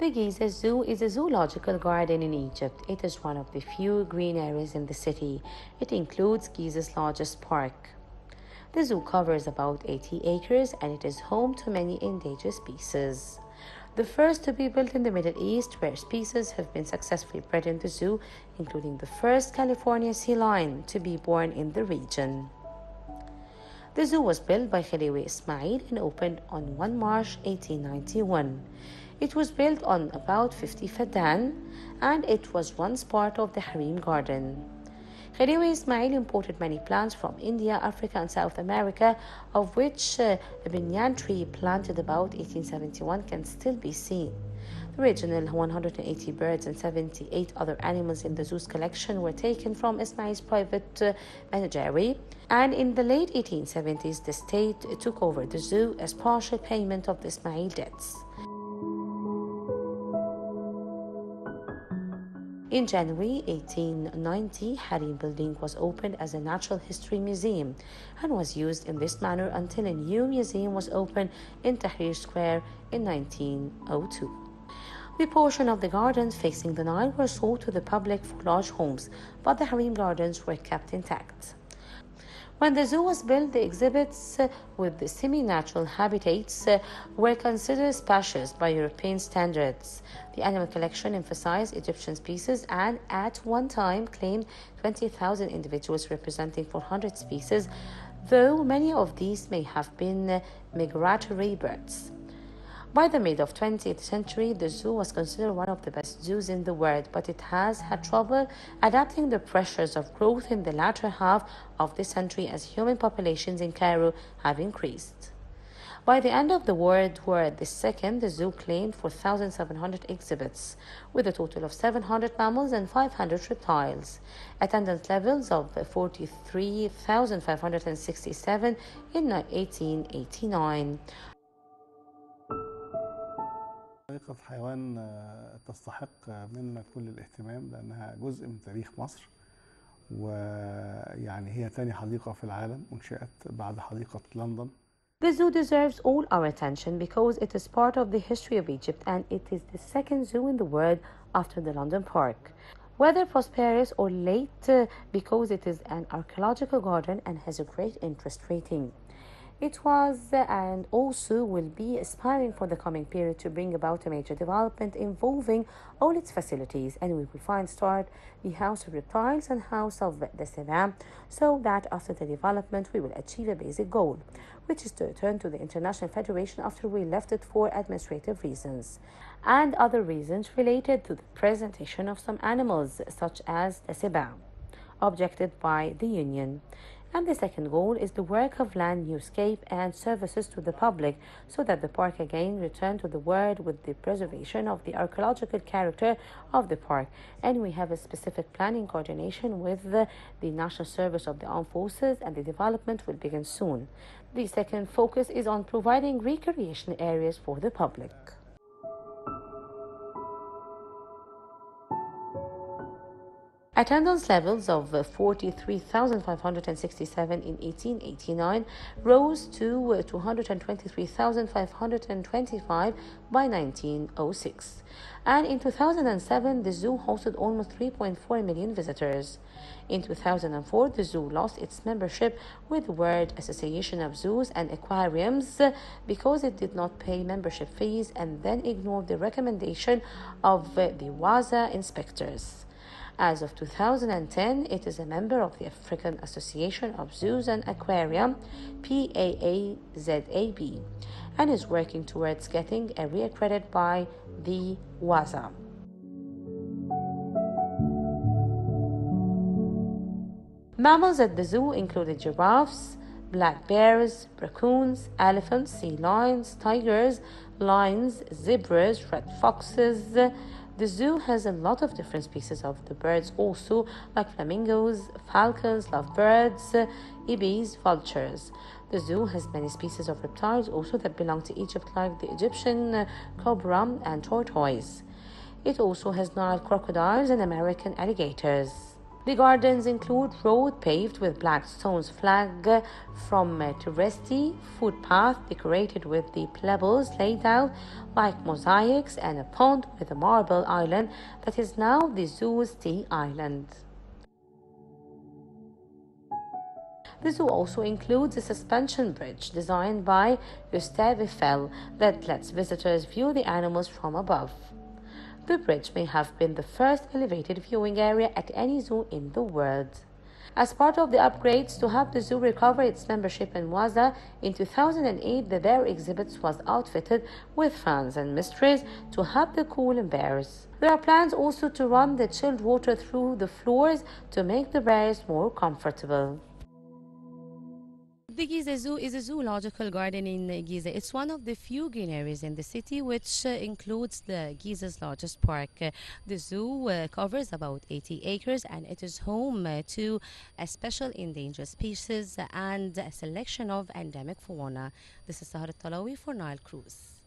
The Giza Zoo is a zoological garden in Egypt. It is one of the few green areas in the city. It includes Giza's largest park. The zoo covers about 80 acres and it is home to many endangered species. The first to be built in the Middle East, where species have been successfully bred in the zoo, including the first California sea lion to be born in the region. The zoo was built by Khedive Ismail and opened on 1 March 1891. It was built on about 50 fadan and it was once part of the Harem Garden. Khedive Ismail imported many plants from India, Africa and South America, of which the banyan tree planted about 1871 can still be seen. The original 180 birds and 78 other animals in the zoo's collection were taken from Ismail's private menagerie, and in the late 1870s the state took over the zoo as partial payment of the Ismail debts. In January 1890, Harem Building was opened as a natural history museum and was used in this manner until a new museum was opened in Tahrir Square in 1902. The portion of the gardens facing the Nile were sold to the public for large homes, but the Harem Gardens were kept intact. When the zoo was built, the exhibits with the semi-natural habitats were considered spacious by European standards. The animal collection emphasized Egyptian species and at one time claimed 20,000 individuals representing 400 species, though many of these may have been migratory birds. By the mid of 20th century, the zoo was considered one of the best zoos in the world, but it has had trouble adapting the pressures of growth in the latter half of the century as human populations in Cairo have increased. By the end of the World War II, the zoo claimed 4,700 exhibits, with a total of 700 mammals and 500 reptiles. Attendance levels of 43,567 in 1889. حديقة حيوان تستحق منا كل الاهتمام لأنها جزء من تاريخ مصر، ويعني هي تاني حديقة في العالم أنشئت بعد حديقة لندن. The zoo deserves all our attention because it is part of the history of Egypt and it is the second zoo in the world after the London Park. Whether prosperous or late, because it is an archaeological garden and has a great interest rating. It was and also will be aspiring for the coming period to bring about a major development involving all its facilities, and we will find start the House of Reptiles and House of the Sedan, so that after the development we will achieve a basic goal, which is to return to the International Federation after we left it for administrative reasons and other reasons related to the presentation of some animals such as the Sedan, objected by the Union. And the second goal is the work of land newscape and services to the public so that the park again return to the world with the preservation of the archaeological character of the park. And we have a specific plan in coordination with the National Service of the Armed Forces, and the development will begin soon. The second focus is on providing recreation areas for the public. Attendance levels of 43,567 in 1889 rose to 223,525 by 1906. And in 2007, the zoo hosted almost 3.4 million visitors. In 2004, the zoo lost its membership with the World Association of Zoos and Aquariums because it did not pay membership fees and then ignored the recommendation of the WAZA inspectors. As of 2010, it is a member of the African Association of Zoos and Aquarium, PAAZAB, and is working towards getting a reaccredited by the WAZA. Mammals at the zoo included giraffes, black bears, raccoons, elephants, sea lions, tigers, lions, zebras, red foxes. The zoo has a lot of different species of the birds also, like flamingos, falcons, lovebirds, ibis, vultures. The zoo has many species of reptiles also that belong to Egypt, like the Egyptian cobra and tortoise. It also has Nile crocodiles and American alligators. The gardens include road paved with black stones, flag from touristy footpath decorated with the pebbles laid out like mosaics, and a pond with a marble island that is now the zoo's tea island. The zoo also includes a suspension bridge designed by Gustave Eiffel that lets visitors view the animals from above. The bridge may have been the first elevated viewing area at any zoo in the world. As part of the upgrades to help the zoo recover its membership in Waza, in 2008 the bear exhibits was outfitted with fans and mysteries to help the cool bears. There are plans also to run the chilled water through the floors to make the bears more comfortable. The Giza Zoo is a zoological garden in Giza. It's one of the few green areas in the city, which includes the Giza's largest park. The zoo covers about 80 acres and it is home to a special endangered species and a selection of endemic fauna. This is Sahar Talawi for Nile Cruise.